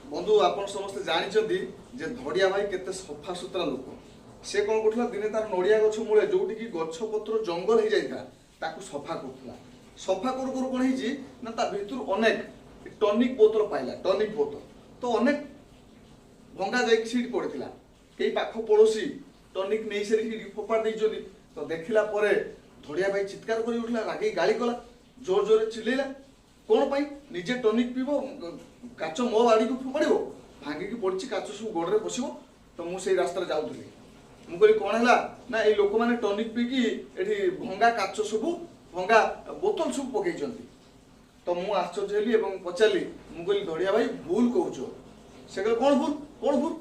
बंधु आप समस्त जानते जे धड़िया भाई केते सफा सुतरा लोक से कौन करुला दिने तार नड़िया गछ मूले जोटी की गछ पत्र जंगल हो जाता ताकू सफा करुला सफा करू करू कौन है ना ता भितर अनेक टनिक बोतल पाइला टनिक बोतल तो अनेक भंगा जाइक सीट पड़ता कई पाख पड़ोशी टनिक नहीं सारी फोपाड़ नहीं तो देखला परे धड़िया भाई चित्कार कर उठला रागे गाड़ी कला जोर जोर चिल्लेला कौन पाई निजे टनिक पीब काच मो बाड़ी को फोपाड़ भांगिकी पड़ी काच सब गोड़े पशब तो मुझे रास्ता जाऊली मुझे कौन है ना ये लोक मैंने टनिक पीकी ये भंगा काच सब भंगा बोतल सब पकई तो मुझे आश्चर्य हेली पचारि मुझे धड़िया भाई भूल कौच से कहे कौन भूल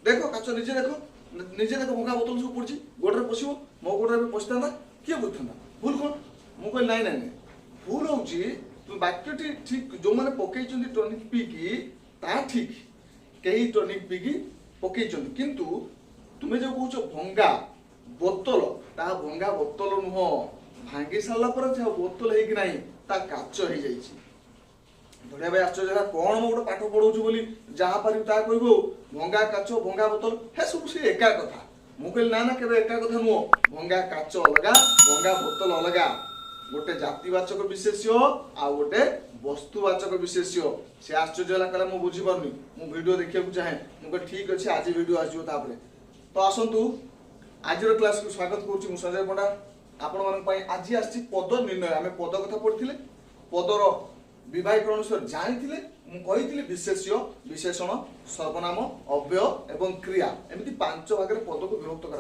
देख काच निजे देख भंगा बोतल सब पड़ी गोड़े पशब मो गोड़े पशिता किए बुझता भूल कौन मुझे नाई नाई भूल हूँ तुम वाक्यटी ठीक जो मैंने पकई टनिक पीकी ता ठीक कई टनिक पीकी पकई किंतु तुम्हें जो कौच भंगा बोतल ता भंगा बोतल नुह भांगी सारा पर बोतल है ता काच हो जाइए धड़िया भाई आश्चर्य कौन मो गोटे पाठ पढ़ाऊँ बोली जहाँ पारि ता कह भंगा काच भंगा बोतल है सब से एका कथा मुझे ना केवल एका कथा नुह भंगा काच अलग भंगा बोतल अलग गोटे जातिवाचक विशेष्य आ गोटे वस्तुवाचक विशेष्य से आश्चर्य कहला मुझे बुझीपारनी मु वीडियो देखा चाहे मुझे ठीक अच्छे आज वीडियो आसो तो आसतु आज क्लास को स्वागत करुच्ची संजय पंडा आपण आज आसी पद निर्णय आम पद कथा पढ़ी पदर विभागीकरण विषय जानी मुझे विशेष्य विशेषण सर्वनाम अव्यय एवं क्रिया एमती 5 भाग में पद को विभक्त कर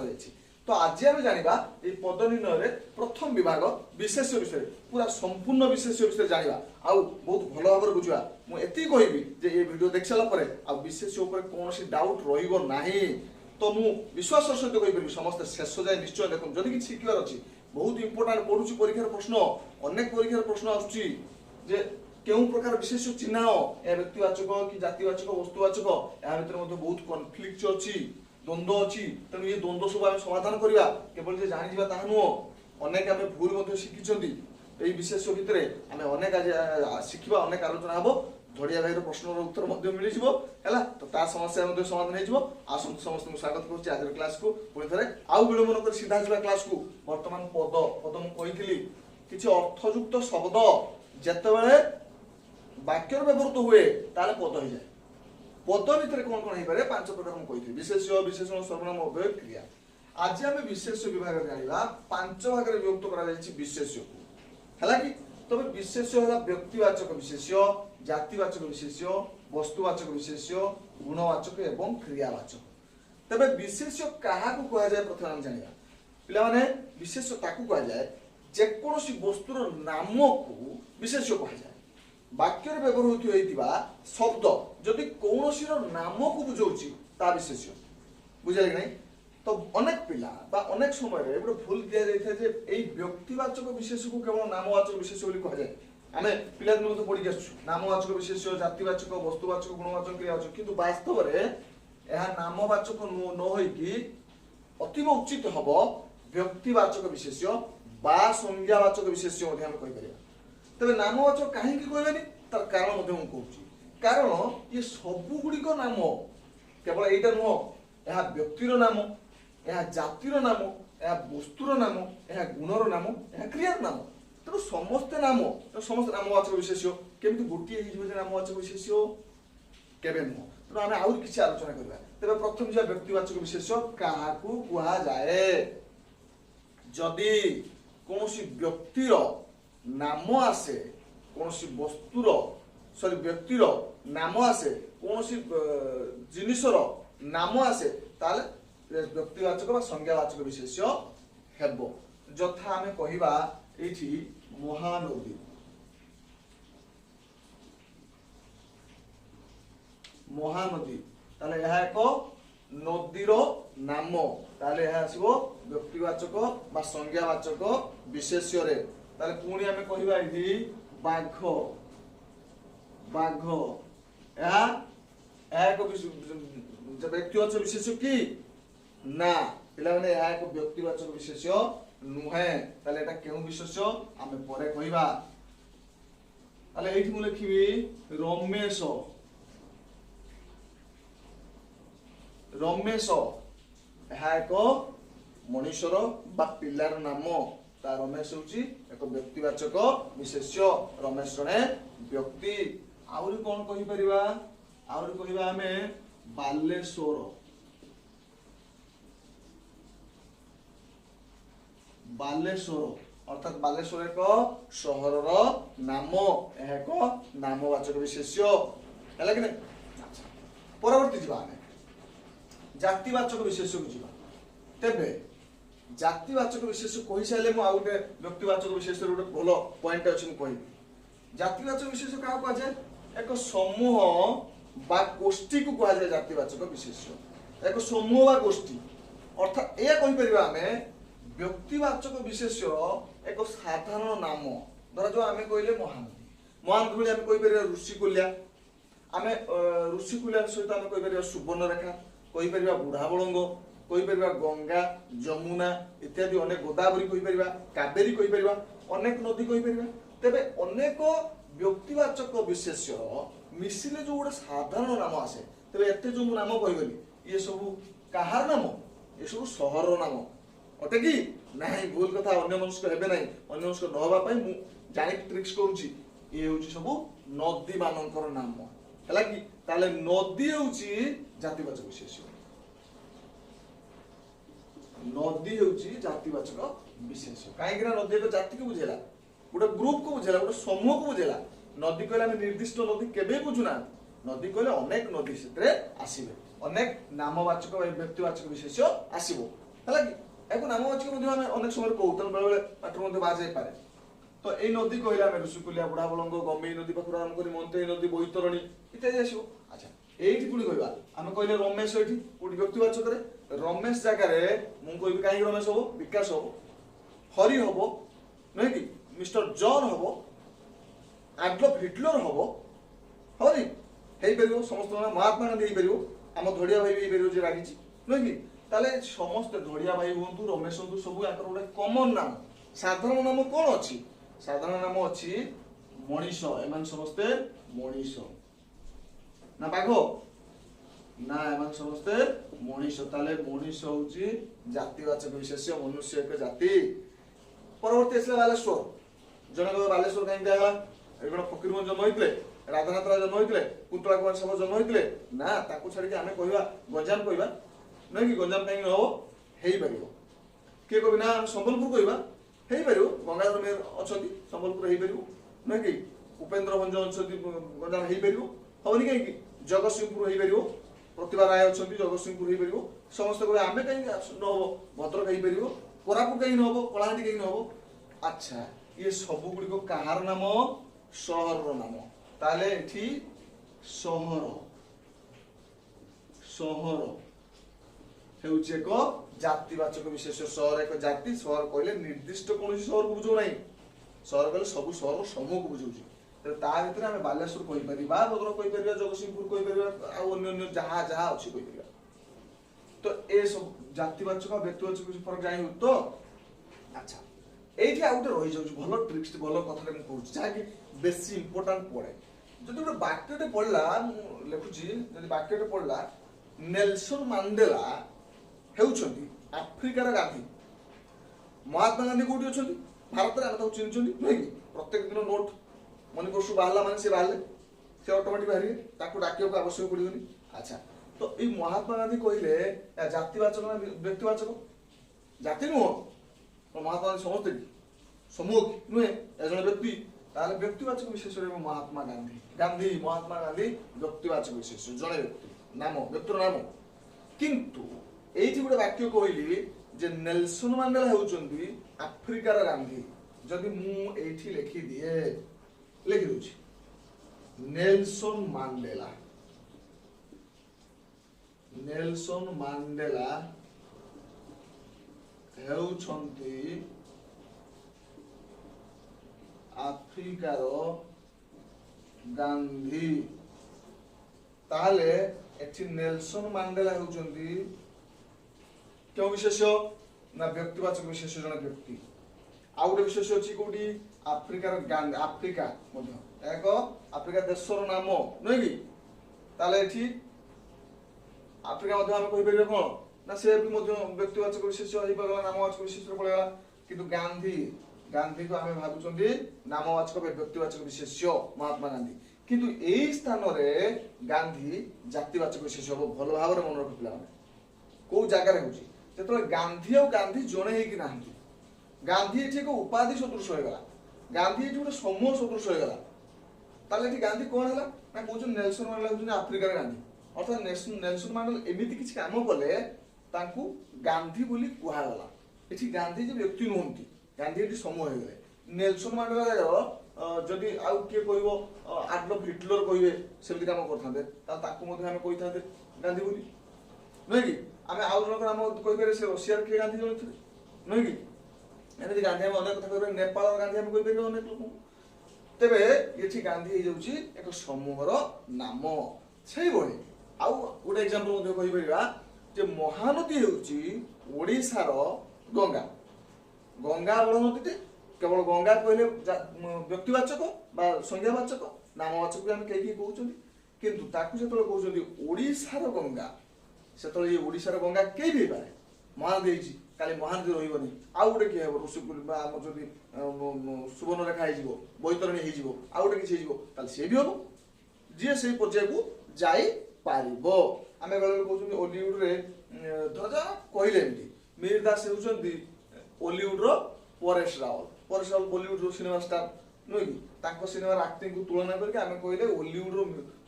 तो आज आम जाना ये पद निर्णय प्रथम विभाग विशेष्य विषय पूरा संपूर्ण विशेष्य विषय जाना आउ बहुत भल भाव बुझा मुझे कहबी जे ये वीडियो देख सारापर आ विशेष्य कौन डाउट रहा तो मु विश्वास सहित कहीपर समस्त शेष जाए निश्चय देखो जदि कि शिखार अच्छी बहुत इंपोर्टाट पढ़ुची परीक्षार प्रश्न अनेक परीक्षार प्रश्न आसुची जे केउं प्रकार विशेष चिन्ह या व्यक्तिवाचक कि जातिवाचक वस्तुवाचक या भीतर बहुत कन्फ्लिक्ट अच्छी द्वंद्व अच्छी तेणु ये द्वंद्व सब आम समाधान करवा केवल जे जानी ता नुह अनेक आम भूल शिखी विशेष भितर आम अनेक शिखा अनेक आलोचना हम धड़िया भाई प्रश्न उत्तर मिल जाए तो तार समस्या समाधान हो समस्त स्वागत करुच्ची आज क्लास को पुणी थे आउ विलंबन कर सीधा जा क्लास को बर्तमान पद पद मुझे किसी अर्थयुक्त शब्द जितेबाला वाक्य व्यवहृत हुए ताले पद हो जाए पद भितर कौन कौन हो पारे 5 प्रकार मुझे विशेष्य विशेषण सर्वनाम अव्यय क्रिया आज आम विशेष विभाग जाना 5 भाग में विभक्त कर विशेष्य को है कि तब विशेष्य है व्यक्तिवाचक विशेष्य जातिवाचक विशेष्य वस्तुवाचक विशेष्य गुणवाचक एवं क्रियावाचक तबे विशेष्य क्या कह जाए प्रथम आम जाना पे विशेष्य कहुए जेकोसी वस्तुर नाम को विशेष्य कह जाए वाक्य व्यवहृत होता शब्द जदि कौन नाम को बुझाऊँगी ता विशेष्य बुझे कि नहीं तो अनेक पिला अनेक समय गोटे भूल दि जाए व्यक्तिवाचक विशेष को केवल नामवाचक विशेष कह जाए आम पिला दिन पढ़ी आसु नामवाचक विशेष जातिवाचक वस्तुवाचक गुणवाचक क्रियावाचक किंतु वास्तव में यह नामवाचक न होइकी अतीव उचित हम व्यक्तिवाचक विशेष बा संज्ञावाचक विशेष कहीपर तेज नामवाचक कहीं कहबेनि तार कारण कहूँ कारण ये सबुगुड़िक नाम केवल यहाँ नुह यह व्यक्तिर नाम यह जातिर नाम यह वस्तुर नाम यह गुणर नाम यह क्रियार नाम तेणु समस्ते नाम समस्त नामवाचक विशेष्य केमती गोटे नामवाचक विशेष्य केवे नुह तेणु आम आउर किसी आलोचना करवा तेज प्रथम जो व्यक्तिवाचक विशेष्य क्या कहुए जदि कौन व्यक्तिर नाम आसे कौन वस्तुर सॉरी व्यक्तिर नाम आसे कौन जिनिसर नाम आसे ताले व्यक्तिवाचक व संज्ञावाचक विशेष्य हेबो जथा आमे कहिबा एठी महानदी महानदी ताले यह एक नदीर नाम ताले यह आसीबो व्यक्तिवाचक व संज्ञावाचक विशेष्य रे ताले पुणी आमे कहिबा एठी बाघ बाघ एक व्यक्तिवाचक विशेष कि ना पे एक व्यक्तिवाचक विशेष नुहे क्यों विशेष आम पर कहवा ताले एठी मु लिखिबी रमेश रमेश ଏହା ଏକ ମଣିଷର ବା ପିଲାର ନାମ। ତା ରମେଶ ହେଉଛି ଏକ ବ୍ୟକ୍ତିବାଚକ ବିଶେଷ୍ୟ। ରମେଶ ଜଣେ ବ୍ୟକ୍ତି। ଆହୁରି କ'ଣ କହିପାରିବା? ଆହୁରି କହିବା ଆମେ ବାଲେଶ୍ୱର। ବାଲେଶ୍ୱର ଅର୍ଥାତ୍ ବାଲେଶ୍ୱର ଏକ ସହରର ନାମ। ଏହା ଏକ ନାମବାଚକ ବିଶେଷ୍ୟ ହେଲା କି ନାହିଁ? ପରବର୍ତ୍ତୀ ଯିବା ଆମେ ଜାତିବାଚକ ବିଶେଷ୍ୟକୁ ଯିବା। ତେବେ ଜାତିବାଚକ ବିଶେଷ୍ୟ କହିସାରିଲେ ମୁଁ ଆଉ ଗୋଟେ ବ୍ୟକ୍ତିବାଚକ ବିଶେଷ୍ୟର ଗୋଟେ ଭଲ ପଏଣ୍ଟ ଅଛି ମୁଁ କହିବି। ଜାତିବାଚକ ବିଶେଷ୍ୟ କାହାକୁ କୁହାଯାଏ? ଏକ ସମୂହ ବା ଗୋଷ୍ଠୀକୁ କୁହାଯାଏ ଜାତିବାଚକ ବିଶେଷ୍ୟ। ଏକ ସମୂହ ବା ଗୋଷ୍ଠୀ ଅର୍ଥାତ୍ ଏହା କହିପାରିବା ଆମେ ବ୍ୟକ୍ତିବାଚକ ବିଶେଷ୍ୟର ଏକ ସାଧାରଣ ନାମ। ଧରାଯାଉ ଆମେ କହିଲେ ମହାନ୍ତି। ମହାନ୍ତି ଭଳି ଆମେ କହିପାରିବା ଋଷିକୁଲ୍ୟା। ଆମେ ଋଷିକୁଲ୍ୟା ସହିତ ଆମେ କହିପାରିବା ସୁବର୍ଣ୍ଣରେଖା, କହିପାରିବା ବୁଢ଼ାବଳଙ୍ଗ, କହିପାରିବା ଗଙ୍ଗା, ଯମୁନା ଇତ୍ୟାଦି ଅନେକ, ଗୋଦାବରୀ କହିପାରିବା, କାବେରୀ କହିପାରିବା, ଅନେକ ନଦୀ କହିପାରିବା। ତେବେ ଅନେକ ବ୍ୟକ୍ତିବାଚକ ବିଶେଷ୍ୟ ମିଶିଲେ ଯୋଉ ଗୋଟେ ସାଧାରଣ ନାମ ଆସେ। ତେବେ ଏତେ ଯୋଉ ମୁଁ ନାମ କହିଗଲି ଇଏ ସବୁ କାହାର ନାମ? ଏସବୁ ସହରର ନାମ ଅଟେ କି ନାହିଁ? ଭୁଲ କଥା, ଅନ୍ୟମନସ୍କ ହେବେ ନାହିଁ। ଅନ୍ୟମନସ୍କ ନ ହେବା ପାଇଁ ମୁଁ ଜାଣିକି ଟ୍ରିକ୍ସ କରୁଛି। ଇଏ ହେଉଛି ସବୁ ନଦୀ ମାନଙ୍କର ନାମ ହେଲା କି? ତାହେଲେ ନଦୀ ହେଉଛି ଜାତିବାଚକ ବିଶେଷ୍ୟ। ନଦୀ ହେଉଛି ଜାତିବାଚକ ବିଶେଷ୍ୟ। କାହିଁକି ନା ନଦୀ ଏକ ଜାତିକୁ ବୁଝେଇଲା, ଗୋଟେ ଗ୍ରୁପକୁ ବୁଝେଇଲା, ଗୋଟେ ସମୂହକୁ ବୁଝେଇଲା। ନଦୀ କହିଲେ ଆମେ ନିର୍ଦ୍ଦିଷ୍ଟ ନଦୀ କେବେ ବୁଝୁନାହାନ୍ତି। ନଦୀ କହିଲେ ଅନେକ ନଦୀ ସେଥିରେ ଆସିବେ, ଅନେକ ନାମବାଚକ ବ୍ୟକ୍ତିବାଚକ ବିଶେଷ୍ୟ ଆସିବ ହେଲା କି? ଏହାକୁ ନାମବାଚକ ମଧ୍ୟ ଆମେ ଅନେକ ସମୟରେ କହୁ, ତେଣୁ ବେଳେବେଳେ ପାଠରୁ ମଧ୍ୟ ବାହାରି ଯାଇପାରେ। ତ ଏଇ ନଦୀ କହିଲେ ଆମେ ଋଷିକୁଲ୍ୟା, ବୁଢ଼ାବଳଙ୍ଗ, ଗମେଇ ନଦୀ ପାଖରୁ ଆରମ୍ଭ କରି ମନ୍ତେଇ ନଦୀ, ବୈତରଣୀ ଇତ୍ୟାଦି ଆସିବ। ଆଚ୍ଛା, ଏଇଠି ପୁଣି କହିବା ଆମେ କହିଲେ ରମେଶ, ଏଇଠି କୋଉଠି ବ୍ୟକ୍ତିବାଚକରେ ରମେଶ ଜାଗାରେ ମୁଁ କହିବି କାହିଁକି ରମେଶ ହବ? ବିକାଶ ହବ, ହରି ହବ ନୁହେଁ କି? ମିଷ୍ଟର ଜନ୍ ହବ, ଆଡଲଫ୍ ହିଟଲର ହବ, ହରି ହେଇପାରିବ। ସମସ୍ତଙ୍କ ମହାତ୍ମା ଗାନ୍ଧୀ ହେଇପାରିବ, ଆମ ଧଡ଼ିଆ ଭାଇ ବି ହେଇପାରିବ ଯେ ରାଗିଛି ନୁହେଁ କି? ତାହେଲେ ସମସ୍ତେ ଧଡ଼ିଆ ଭାଇ ହୁଅନ୍ତୁ, ରମେଶ ହୁଅନ୍ତୁ, ସବୁ ୟାଙ୍କର ଗୋଟେ କମନ ନାମ। ସାଧାରଣ ନାମ କ'ଣ ଅଛି? ସାଧାରଣ ନାମ ଅଛି ମଣିଷ। ଏମାନେ ସମସ୍ତେ ମଣିଷ। ନା ବାଘ? ନା, ଏମାନେ ସମସ୍ତେ ମଣିଷ। ତାହେଲେ ମଣିଷ ହଉଛି ଜାତିବାଚକ ବିଶେଷ୍ୟ। ମନୁଷ୍ୟ ଏକ ଜାତି। ପରବର୍ତ୍ତୀ ଆସିଲା ବାଲେଶ୍ୱର। ଜଣେ କହିବ ବାଲେଶ୍ୱର କାହିଁକି ଦିଆଗଲା? ଏଠି କ'ଣ ଫକୀରମୋହନ ଜନ୍ମ ହୋଇଥିଲେ? ରାଧାନାଥ ରାୟ ଜନ୍ମ ହୋଇଥିଲେ? କୁନ୍ତଳା କୁମାର ସାମଲ ଜନ୍ମ ହୋଇଥିଲେ? ନା, ତାକୁ ଛାଡ଼ିକି ଆମେ କହିବା ଗଞ୍ଜାମ କହିବା ନୁହେଁ କି? ଗଞ୍ଜାମ କାହିଁକି ନ ହବ? ହେଇପାରିବ। କିଏ କହିବି ନା ସମ୍ବଲପୁର କହିବା? ହେଇପାରିବ। ଗଙ୍ଗାଧର ମେହେର ଅଛନ୍ତି, ସମ୍ବଲପୁର ହେଇପାରିବ ନୁହେଁ କି? ଉପେନ୍ଦ୍ର ଭଞ୍ଜ ଅଛନ୍ତି, ଗଞ୍ଜାମ ହେଇପାରିବ। ହବନି କାହିଁକି? ଜଗତସିଂହପୁର ହେଇପାରିବ, ପ୍ରତିଭା ରାୟ ଅଛନ୍ତି, ଜଗତସିଂହପୁର ହେଇପାରିବ। ସମସ୍ତେ କହିବେ ଆମେ କାହିଁକି ନ ହବ? ଭଦ୍ରକ ହେଇପାରିବ। କୋରାପୁଟ କାହିଁକି ନ ହବ? କଳାହାଣ୍ଡି କାହିଁକି ନ ହବ? ଆଚ୍ଛା, ଇଏ ସବୁ ଗୁଡ଼ିକ କାହାର ନାମ? ସହରର ନାମ। ତାହେଲେ ଏଠି ସହର, ସହର ହେଉଛି ଏକ ଜାତିବାଚକ ବିଶେଷ୍ୟ। ସହର ଏକ ଜାତି। ସହର କହିଲେ ନିର୍ଦ୍ଦିଷ୍ଟ କୌଣସି ସହରକୁ ବୁଝାଉ ନାହିଁ। ସହର କହିଲେ ସବୁ ସହର ସମୂହକୁ ବୁଝାଉଛି। ତେଣୁ ତା ଭିତରେ ଆମେ ବାଲେଶ୍ୱର କହିପାରିବା, ଭଦ୍ରକ କହିପାରିବା, ଜଗତସିଂହପୁର କହିପାରିବା, ଆଉ ଅନ୍ୟ ଯାହା ଯାହା ଅଛି କହିପାରିବା। ତ ଏ ସବୁ ଜାତିବାଚକ ଆଉ ବ୍ୟକ୍ତିବାଚକ କିଛି ଫରକ ଜାଣିବୁ ତ? ଆଚ୍ଛା, ଏଇଠି ଆଉ ଗୋଟେ ରହିଯାଉଛି ଭଲ ଟ୍ରିକ୍ସ, ଭଲ କଥାଟେ ମୁଁ କହୁଛି ଯାହାକି ବେଶୀ ଇମ୍ପୋର୍ଟାଣ୍ଟ ପଡେ। ଯଦି ଗୋଟେ ବାକ୍ୟଟେ ପଢିଲା, ମୁଁ ଲେଖୁଛି, ଯଦି ବାକ୍ୟଟେ ପଢିଲା ନେଲସନ ମାଣ୍ଡେଲା ହେଉଛନ୍ତି ଆଫ୍ରିକାର ଗାନ୍ଧୀ। ମହାତ୍ମା ଗାନ୍ଧୀ କୋଉଠି ଅଛନ୍ତି? ଭାରତରେ। ଆମେ ତାକୁ ଚିହ୍ନିଛନ୍ତି ନୁହେଁ କି? ପ୍ରତ୍ୟେକ ଦିନ ନୋଟ ମଣିପୁରରୁ ବାହାରିଲା ମାନେ ସେ ବାହାରିଲେ, ସେ ଅଟୋମେଟିକ ବାହାରିବେ, ତାକୁ ଡାକିବାକୁ ଆବଶ୍ୟକ ପଡ଼ିବନି। ଆଚ୍ଛା, ତ ଏଇ ମହାତ୍ମା ଗାନ୍ଧୀ କହିଲେ ଜାତିବାଚକ ନା ବ୍ୟକ୍ତିବାଚକ? ଜାତି ନୁହଁ। ମହାତ୍ମା ଗାନ୍ଧୀ ସମସ୍ତେ କି? ସମୂହ କି? ନୁହେଁ, ଏ ଜଣେ ବ୍ୟକ୍ତି। ତାହେଲେ ବ୍ୟକ୍ତିବାଚକ ବିଶେଷରେ ମହାତ୍ମା ଗାନ୍ଧୀ। ଗାନ୍ଧୀ, ମହାତ୍ମା ଗାନ୍ଧୀ ବ୍ୟକ୍ତିବାଚକ ବିଶେଷ, ଜଣେ ବ୍ୟକ୍ତି ନାମ, ବ୍ୟକ୍ତିର ନାମ। କିନ୍ତୁ ଏଇଠି ଗୋଟେ ବାକ୍ୟ କହିଲି ଯେ ନେଲସନ ମାଣ୍ଡେଲା ହେଉଛନ୍ତି ଆଫ୍ରିକାର ଗାନ୍ଧୀ। ଯଦି ମୁଁ ଏଇଠି ଲେଖିଦିଏ, ଲେଖିଦଉଛି ନେଲସନ ମାଣ୍ଡେଲା, ନେଲସନ ମାଣ୍ଡେଲା ହେଉଛନ୍ତି ଆଫ୍ରିକାର ଗାନ୍ଧୀ। ତାହେଲେ ଏଠି ନେଲସନ ମାଣ୍ଡେଲା ହେଉଛନ୍ତି କେଉଁ ବିଶେଷ୍ୟ? ନା ବ୍ୟକ୍ତିବାଚକ ବିଶେଷ୍ୟ, ଜଣେ ବ୍ୟକ୍ତି। ଆଉ ଗୋଟେ ବିଶେଷ ଅଛି କୋଉଠି? ଆଫ୍ରିକାର ଗାନ୍ଧୀ। ଆଫ୍ରିକା ମଧ୍ୟ ଏକ ଆଫ୍ରିକା ଦେଶର ନାମ ନୁହେଁ କି? ତାହେଲେ ଏଠି आफ्रिका मध्य आम कहीपर कौन ना सी भी व्यक्तिवाचक विशेष हो पाला नामवाचक विशेष पड़ेगा किंतु गांधी गांधी को आम भावुं नामवाचक व्यक्तिवाचक विशेष महात्मा गांधी किंतु यही स्थान में गांधी जातिवाचक विशेष हम भल भाव में मन रख पे कौ जगार हो गांधी और गांधी जड़े हो गांधी ये एक उपाधि सदृश होगा गांधी ये गोटे समूह सदृश होगा ताले गांधी कौन है ना कहते नेल्सन मंडेला होती आफ्रिकार गांधी अर्थात नेल्सन मंडेला एमती किसी कम कले गांधी बोली कहगला ये गांधी जो व्यक्ति नुहति गांधी ये समूह हो गए नेल्सन मंडेला जगह जदि आउ किए कह आडल्फ हिटलर कहे सेमती कम करते कही था गांधी बोली नुहे कि आम आउ जन नाम कहीपर से रशिया किए गांधी जन थे नुहे कि एमती गांधी आम अनेक कथा नेपाल गांधी आम कहीपर अनेक लोक तेरे ये गांधी हो एक समूहर नाम से आउ गोटे एग्जांपल कहीपर महानदी होशार गंगा गंगा बड़ नदी केवल गंगा कहले व्यक्तिवाचक बा संज्ञावाचक नामवाचक भी आम कहीं कहते किंतु ताकू जो कहते ओडिशार गंगा से ये ओडिशार गंगा कई भी पाए महानदी काली महानदी रही आउ गोटे किए हम ऋषिकुल आम जो सुवर्णरेखा हो बैतरणी हो आउ गोटे किसी हो सी भी हम जी से पर्याय को जापर आम बेले कहते ओलीउड धर कहले मीर दास होती ओलीउड परेश रावल बॉलीवुड सिनेमा स्टार नुहे कि सिनेमार आक्टिंग को तुलना करके आम कहले ओलीउड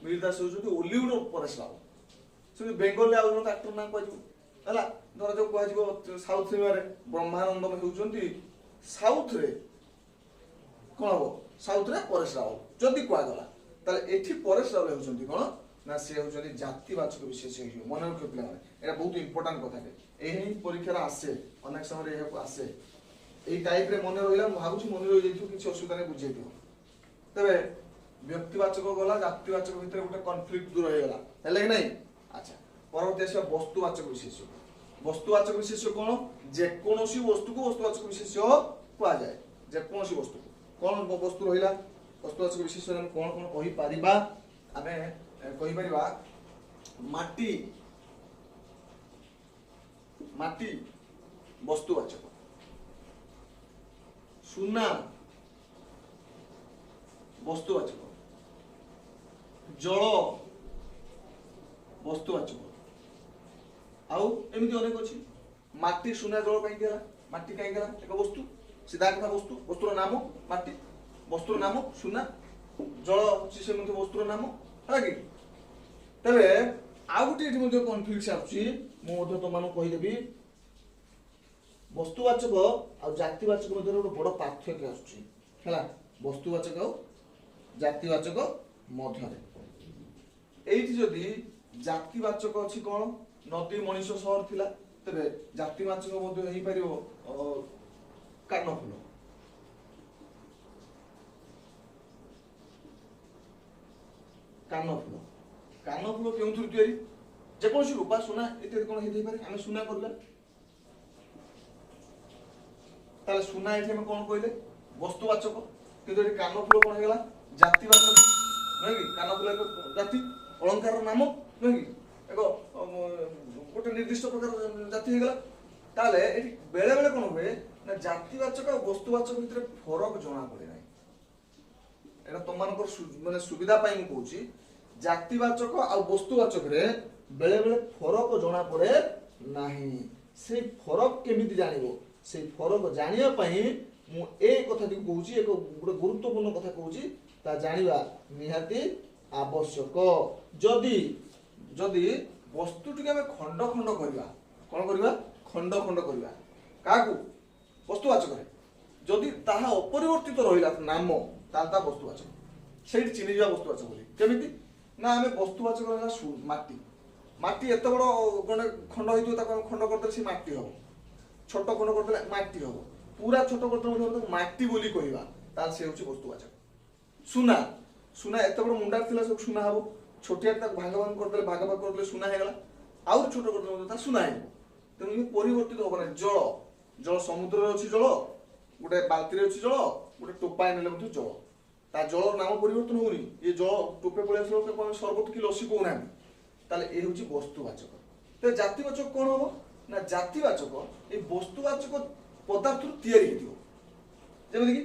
मीर दास होती ओलीउड परेश रावल से बेंगल आउ जन आक्टर ना कह धर जो कह साउथ सिनेमा ब्रह्मानंदम होती साउथ रे कौन हम साउथ रे परेश रावल जदि कहगला ये परेश रावल होती कौन ना सी होती जातिवाचक विशेष मन रख पे यहाँ बहुत इंपोर्टाट कथा यही परीक्षा आसे अनेक समय यह आसे यही टाइप रे मन रहा भावुँ मन रही किसी असुविधा नहीं बुझे तेरे व्यक्तिवाचक गला जातिवाचक भितर गोटे कन्फ्लिक्ट दूर हो गला है कि नहीं अच्छा परवर्ती आस वस्तुवाचक विशेष वस्तुवाचक विशेष कौन जेकोसी वस्तु को वस्तुवाचक विशेष कह जाए जेकोसी वस्तु को कौन वस्तु रहा वस्तुवाचक विशेष कौन कौन कहीपर आम कहीपर माटी माटी वस्तुवाचक सुना वस्तुवाचक जल वस्तुवाचक आउ एमती अनेक अच्छी माटी सुना जल कहीं माटी कहीं एक वस्तु सीधा कथा वस्तु वस्तुर नाम माटी वस्तुर नाम सुना जल से वस्तुर नाम है कि तेरे आउ गोटे कन्फ्लिक्ट आसुँच तुम कहीदेवी वस्तुवाचक आ जातिवाचक मध्य गोटे बड़ पार्थक्य आसला वस्तुवाचक आ जातिवाचक मध्य जदि जातिवाचक अच्छी कौन नदी मनीष सहर थिला तेरे जातिवाचक मध्य हो पार कानफुल कानफुल कानफुल क्यों तैयारी जेकोसी रूपा सुना इत्यादि कौन हो आम सुना करवा ताले सुना ये कौन कहले वस्तुवाचक किंतु ये कानफुल कौन होगा जातिवाचक नुहे कि कानफुल एक जाति अलंकार नाम नुहे कि एक गोटे निर्दिष्ट प्रकार जाति होगा ताले बेले बेले कौन हुए ना जातिवाचक और वस्तुवाचक भितर फरक जना पड़े ना एटा तुम माने सुविधा पाई कहूँ जातिवाचक आ वस्तुवाचक रे बेले बेले फरक जना पड़े नाही से फरक केमिति जानिबो से फरक जानिया पई मु ए कथा कहूँ एक गोटे गुरुत्वपूर्ण कथा कहूँ ता जानिबा निहाती आवश्यक जदि जदि वस्तुटी आम खंड खंड करवा कौन करवा खंड खंड करवा क्या वस्तुवाचक जदि ताहा अपरिवर्तित रहा नाम ता वस्तुवाचक से चिन्ह वस्तुवाचक बोली केमिति ना आम वस्तुवाचक रहा माटी माटी एत बड़ गोटे खंड हो खंड करदे से माटी हम छोट खंड करदे माटी हम पूरा छोट करदे माटी बोली कहवा से वस्तुवाचक सुना सुना एत बड़ मुंडार थिला सब सुना हम छोटिया भाग भाग करदे भाग भाग करदे सुना होगा आउ छोट करदे सुना हो तेणु ये परिवर्तित हम ना जल जल समुद्र अच्छी जल गोटे बाल्टी अच्छी जल गोटे टोपाए ने जल ता जल नाम परिवर्तन होनी ये जल टोपे पड़े सरबत कि लसी कहना ये हूँ वस्तुवाचक तो जातिवाचक कौन हम ना जातिवाचक ये वस्तुवाचक पदार्थ तैयारी होती जमी कि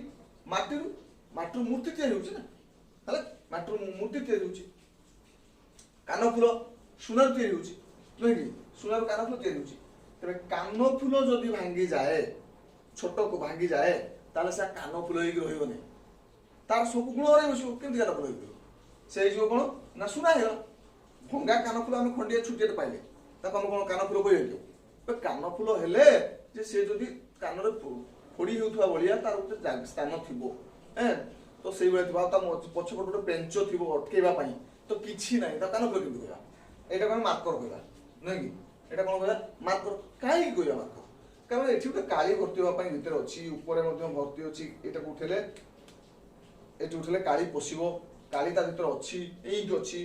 माटी मूर्ति तैयारी होची ना हला माटी मूर्ति तैयारी होची कानफुल सुनार तैयारी होची नहीं कि सुनार कानफुल तैयारी होची तबे कानफुल जदि भांगी जाए छोट को भांगी जाए ताले से कानफुल होई रहिबो नै तार सब गुण रही बसिबो केमति कानफुल होई से जो कोन ना सुना है भंगा कानफुल हम खंडिया छुटिया पाइले ताको हम कोन कानफुल कोइ हेलियो पे कानफुल हेले जे से जदि कान रे फोड़ी होथुवा बलिया तार उते स्थान थिबो तो सेई बेले थिबा ता पछ पट पेंच थिबो अटकेबा पई तो किछि नाही ता कानफुल केमति होया एटा कोन मार्कर होया नै कि एटा कोन होया मार्कर काई होया मार्कर कारण एठी उते काली भर्ती होबा पई भितर अछि ऊपर मध्ये भर्ती अछि एटा को उठेले एठी उठेले काली पसिबो काली ता भितर अछि एइट अछि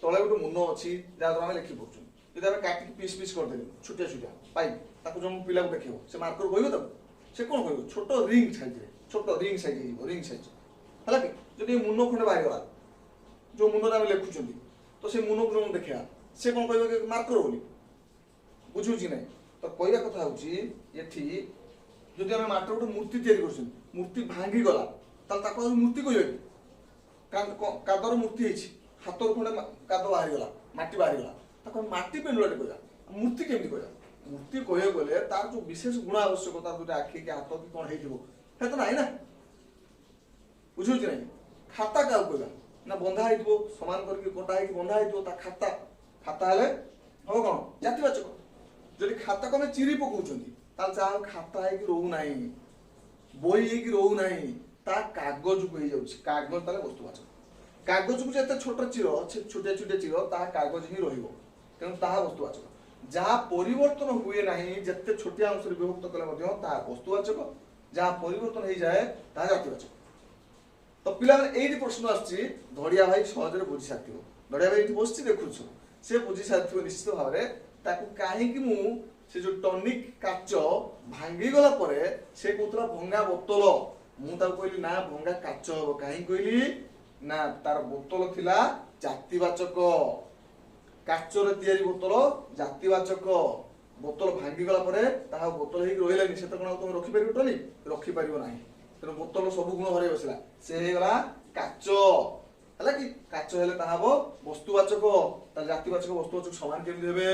तळे गोटे मुनो अछि जा द्वारा हम लिखि पड़छु जदि हम काटी पीस पीस कर देबे छुटिया छुटिया पाई ताको जम पिला को देखियो से मार्कर होइबो त से कोन होइबो छोटो रिंग साइज रे छोटो रिंग साइज हिबो रिंग साइज हला कि जदि मुनो खंडे बाहिर गला जो मुनो रे हम लिखुछंती तो से मुनो को हम देखिया से कोन कहबो कि मार्कर होली बुझु छी नै तो कहया कथा होची एठी जदि हम माटर गोटे मूर्ति तैयारी करछन मूर्ति भांगी गला ताल ताको मूर्ति कहयो कादर मूर्ति है हाथ खंडे काद बाहर गला माटी बाहर गला ताको माटी पेंडुलाटे कहया मूर्ति केमति कहया मूर्ति कहयो गले तार जो विशेष गुण आवश्यकता दुटा आखि के हाथ की कोन हेजिबो हे तो नाही ना बुझु छी नाही खाता का कहया ना बंधा हेजिबो समान करके कोटा है कि बंधा हेजिबो ता खाता हेले हो कोन जातिवाचक जदि खाता को हम चिरी पकाउछंती ताल चाह खाता है कि रहू नाही बोई है कि रहू नाही ता कागज को जाउछ कागज ताले वस्तुवाचक कागज को जते छोट चिर छोटे छोटे चिर ता कागज ही रहिबो तेनु ता वस्तुवाचक जहाँ परिवर्तन हुए नाही जते छोटिया अंश रे विभक्त कले मध्ये ता वस्तुवाचक जहाँ परिवर्तन हो जाए ता जातिवाचक तो पिला एई प्रश्न आछि धड़िया भाई सहज रे बुझी साथिबो धड़िया भाई एठी बसछि देखुछु से बुझी साथिबो निश्चित भाव रे ताकू काहे कि मु से जो टॉनिक काच भांगी गला परे से कोतला भंगा बोतल मु ता कहली ना भंगा काच हो काहे कहली ना तार बोतल थिला जातिवाचक काच रे तयारी बोतल जातिवाचक बोतल भांगी गला परे ता बोतल हे रहिलानी से त कोन तुम रखि परिबो टॉनिक रखि परिबो नाही तेन बोतल सब गुण हरे बसला से हे गला काच हला कि काच हेले ता हबो वस्तुवाचक ता जातिवाचक वस्तुवाचक समान केमि हेबे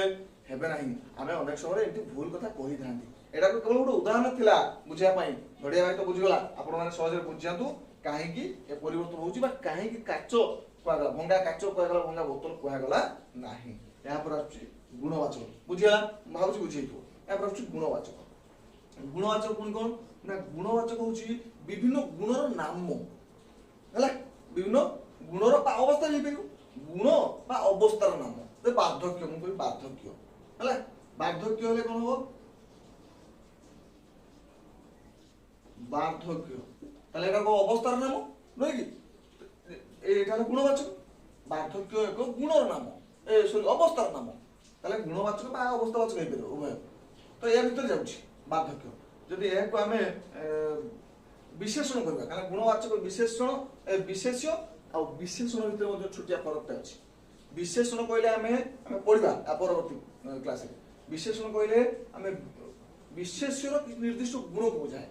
हेबे नाही आमे अनेक समय एंटी भूल कथा कहि थांती एटा को केवल गोटे उदाहरण थिला बुझिया पई धड़िया भाई तो बुझि गला आपण माने सहज रे बुझियांतु काहे कि ए परिवर्तन होउची बा काहे कि काच कोगला भंगा काच कोगला भंगा बोतल कोगला नाही या पर आछि गुणवाचक बुझिया भाउची बुझितो या पर आछि गुणवाचक कोन ना गुणवाचक होउची विभिन्न गुणर नाम हला विभिन्न गुणर अवस्था हे परियो गुण बा अवस्थार नाम ते बार्धक्य मु कहि बार्धक्य हला बार्धक्य हले कोन हो बार्धक्य ताले एटा को अवस्थार नाम नै कि एटा गुणवाचक बार्धक्य एक गुणर नाम ए सॉरी अवस्थार नाम ताले गुणवाचक बा अवस्थावाचक हे परियो उभय तो या भीतर जाउछि बार्धक्य जदि ए को हमें विशेषण करबा कारण गुणवाचक विशेषण विशेष्य आ विशेषण भीतर मध्ये छोटिया फरक अछि विशेषण कहले हमें पढ़िबा आ परवर्ती क्लास रे विशेषण कहले हमें विशेष्यर निर्दिष्ट गुण को बुझाए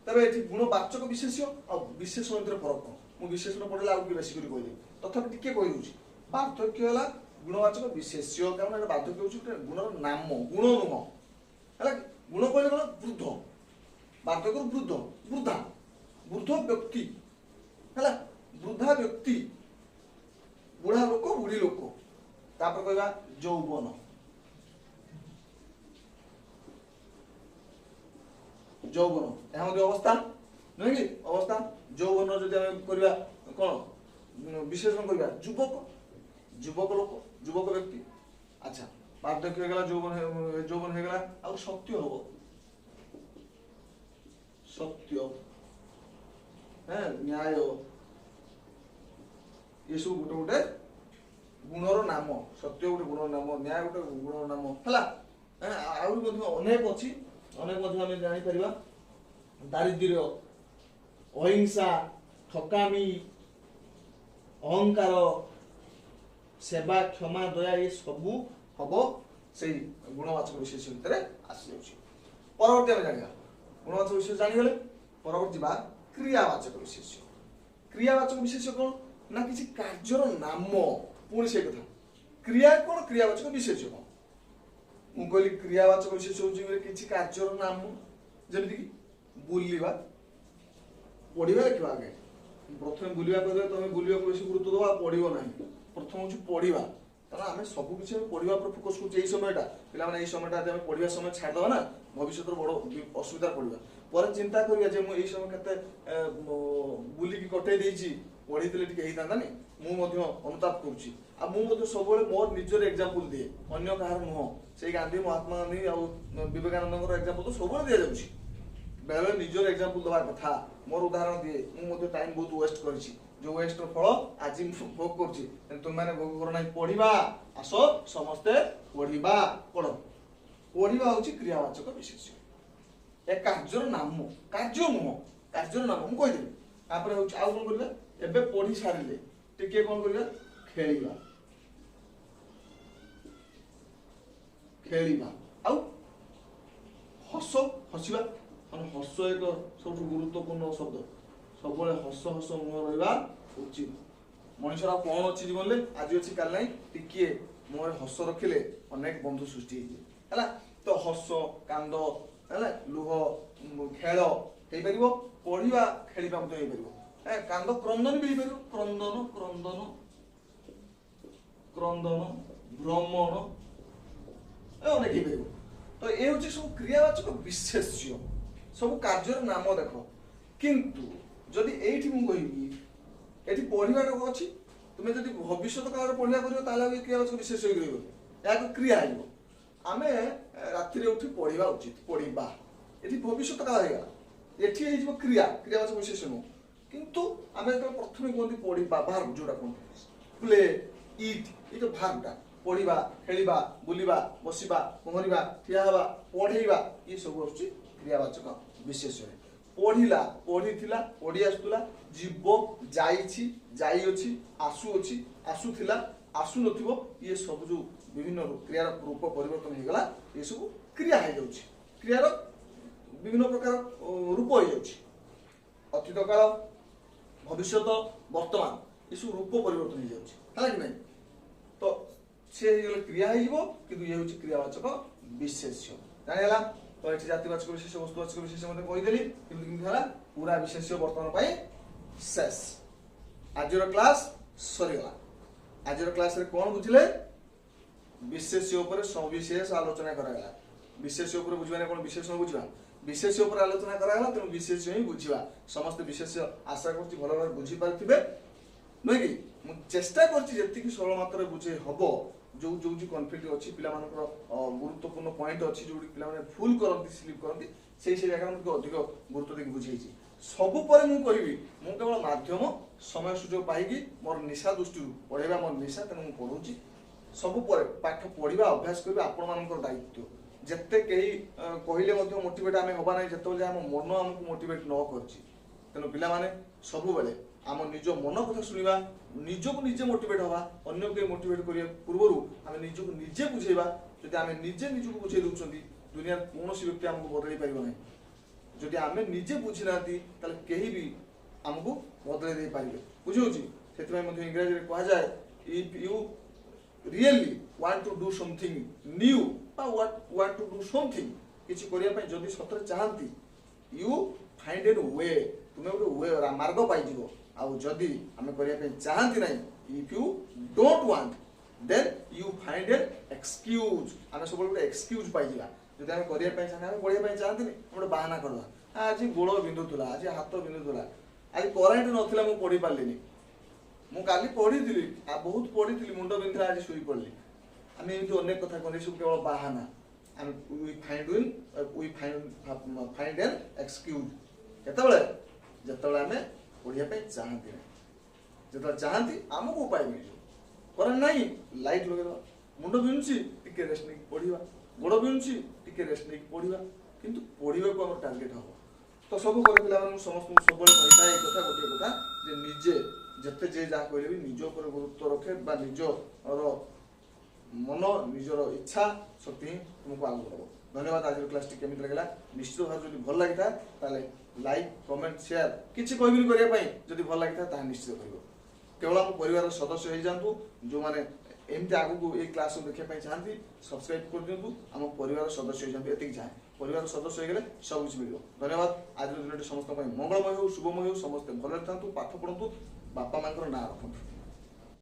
तबे एठी गुणवाचक विशेष्य आ विशेषण भीतर फरक मु विशेषण पढ़ला आ बेसी करी कहले तथापि टिके कहि दूची पार्थक्य हला गुणवाचक विशेष्य कारण एटा पार्थक्य होची गुणर नाम गुण नुह हला गुण कहले कोन वृद्ध पार्थक्य वृद्ध वृद्धा वृद्ध व्यक्ति हला वृद्धा व्यक्ति बुढ़ा लोक बुढ़ी लोक तापर कहबा यौवन यौवन एहा मध्ये अवस्था नै कि अवस्था यौवन जदि हम करबा कोन विशेषण करबा युवक लोक युवक व्यक्ति अच्छा वार्धक्य हो गला यौवन हो गला आ सत्य हो सत्य है न्याय ये सब गोटे गोटे गुणर नाम सत्य गोटे गुणर नाम न्याय गोटे गुणर नाम हला आउर मध्ये अनेक अछि अनेक मध्ये हम जानि परिबा दारिद्र्य अहिंसा ठकामी अहंकार सेवा क्षमा दया ये सब हबो से गुणवाचक विशेष भितर आसी जाउछि। परवर्ती आम जानिबा गुणवाचक विशेष जानिगले परवर्ती बा क्रियावाचक विशेष। क्रियावाचक विशेष कौन ना किसी कार्यर नाम पुणी से कथा क्रिया कौन क्रियावाचक विशेष कौन मु कहली क्रियावाचक विशेष होउछि किसी कार्यर नाम जेमिति कि बुलिबा पढ़िबा लिखिबा आगे प्रथम बुलिबा कहले तमे बुलिबा को बेसी गुरुत्व दबा पढ़िबो नाही प्रथम होउछि पढ़िबा कारण आमे सब किछि पढ़िबा पर फोकस करछु एई समयटा पिला माने एई समयटा आमे पढ़िबा समय छाड़ दबा ना भविष्य बड़ असुविधा पड़िबा पर चिंता करिया जे मु एई समय केते बुली की कटै देइछि पढ़ितले टिके हेई तांदा नै मु मध्य अनुताप करूछि आ मु मध्य सबले मोर निजर एग्जांपल दिए अन्य कहार नुह से गांधी महात्मा गांधी आ विवेकानंद एग्जांपल तो सबले दिया जाउछि बेले निजर एग्जांपल दबा कथा मोर उदाहरण दिए मु मध्य टाइम बहुत वेस्ट करिछि जो वेस्ट फल आज भोग करुछि तुम माने भोग करो नाही पढ़िबा आसो समस्ते पढ़िबा पढ़ पढ़िबा होछि क्रियावाचक विशेष ए कार्यर नाम कार्य नुह कार्यर नाम मु कहि देबी तापर होछि आ कोन करबे एबे पढ़ी सारिले टिके कोन करबे खेलिबा खेलिबा आ हस हसिबा हस एक सबठु गुरुत्वपूर्ण शब्द सब हस हस मुह रहा उचित मनुष्यर कौन अच्छी जीवन में आज अच्छी काल ना टिके मुहर हस रखिले अनेक बंधु सृष्टि है तो हस कांद है लुह खेल हो पार पढ़ा खेलवा हो कांद क्रंदन भी हो क्रंदन क्रंदन क्रंदन भ्रमण अनेक हो तो ये हूँ सब क्रियावाचक विशेष्य सब कार्यर नाम देख किंतु जदि एठी मु कहिबी एठी पढ़िबार अछि तुमे जदि भविष्य काल पढ़िया करियो ताले क्रियावाचक विशेष होई गयो या क्रिया आइबो आमे रात्रि रे उठी पढ़िबा उचित पढ़िबा एठी भविष्य काल हेगा एठी हे जिवो क्रिया क्रियावाचक विशेष नु किंतु आमे तो प्रथमे कोंती पढ़िबा भार जोडा कोन प्ले ईट ए तो भागटा पढ़िबा खेलिबा बुलिबा बसिबा पहरिबा ठिया हबा पढ़ेइबा ये सब अछि क्रियावाचक विशेष पढ़िला पढ़ीथिला पढ़ी आसुला जीव जाइछि जाई अछि आसुथिला आसु नथिबो ये सब जो विभिन्न क्रियार रूप परिवर्तन हे गला ये सब क्रिया हे जाउछि क्रियार विभिन्न प्रकार रूप हे जाउछि अतीत काल भविष्यत वर्तमान ये सब रूप परिवर्तन हे जाउछि हला कि नै तो से क्रिया हे जिवो किंतु ये होछि क्रियावाचक विशेष्य जानिला तो ये जातिवाचक विशेष वस्तुवाचक विशेष कहीदेली पूरा विशेष बर्तमान शेष आज क्लास सरीगला आज क्लास रे कौन बुझिले विशेष सविशेष आलोचना करागला विशेष बुझा कौन विशेष बुझा विशेष आलोचना करागला तेणु विशेष ही बुझा समस्त विशेष आशा कर भल भाव बुझी पारे नुहे कि मुझे चेष्टा कर सरल मात्र बुझे हम जो जो जो कन्फ्लिक्ट अच्छी पिला गुरुत्वपूर्ण पॉइंट अच्छी जो पिला भूल करती स्लीप करती से जगह अधिक गुरुत्व देकी बुझे सबू मु केवल माध्यम समय सुजोग पाई मोर निशा दृष्टि पढ़ेगा मोर निशा तेणु पढ़ुची सबू पाठ पढ़ा अभ्यास करबा आपण मानकर दायित्व जिते कहीं कहले मोटिवेट आम हवा ना जिते आम मन आमको मोटिवेट न करछि तेणु पिला माने सबु बेले आम निज मन कथा शुणा निजक निजे मोटिवेट हवा अन्य के मोटिवेट करने पूर्व आम निजक निजे बुझेबा जदि आम निजे निजक बुझे दूसरी दुनिया कौन व्यक्ति आमको बदल पार ना जदि आम निजे बुझी ना कहीं भी आमको बदल दे पारे बुझे से इंग्राजी में कह जाए if you really want to do something new want to do something किसी करने जदि सतरे चाहती यू फाइंड एन वे तुम्हें गोटे वे मार्ग पाइज आउ जदि आम करने चाहती ना if you don't want then you find an excuse आम सब गोटे एक्सक्यूज पाइजा जब आम करने चाहते पढ़ाई चाहती गोटे बाहाना करवा आज गोड़ बिंधुला आज हाथ बिंधुला आज करेन्ट नाला मुझे पढ़ी पार्ली मु काली पढ़ी बहुत पढ़ी मुंड बिंधा आज शुई पड़ली आम एमती अनेक कथा कहते सब केवल बाहाना वी फाइंड एन एक्सक्यूज केतबले जतबले आम पढ़ाई चाहती ना जो चाहती आमको उपाय मिल करेन्ट ना लाइट लगे मुंड बिंधुची टिके रेस्ट नहीं पढ़ा गोड़ बिंधुची टिके रेस्ट नहीं पढ़ा किंतु पढ़ा को आम टार्गेट हम तो सब पे समस्त सब कही कथा गोटे कथा निजे जिते जे जहाँ कहले भी निज पर गुरुत्व रखे निजर मन निजर इच्छा शक्ति ही तुमको आगे बढ़ो। धन्यवाद। आज क्लास टी केमिति लागला निश्चित भाव जदि भल लागिथा ताले लाइक कमेंट शेयर किछि कहबिनी करिया पई जदि भल लागिथा ता निश्चित करिवो। केवल हम परिवार सदस्य हो जातु जो माने एमती आगु ये क्लास देखा चाहती सब्सक्राइब कर दिंतु आम परिवार सदस्य हो जाती चाहे परिवार सदस्य हो गले सब कुछ मिल। धन्यवाद। आज दिन समस्त मंगलमय हो शुभमय हो समस्ते भले था पाठ पढ़ु बापा माँ ना रखु।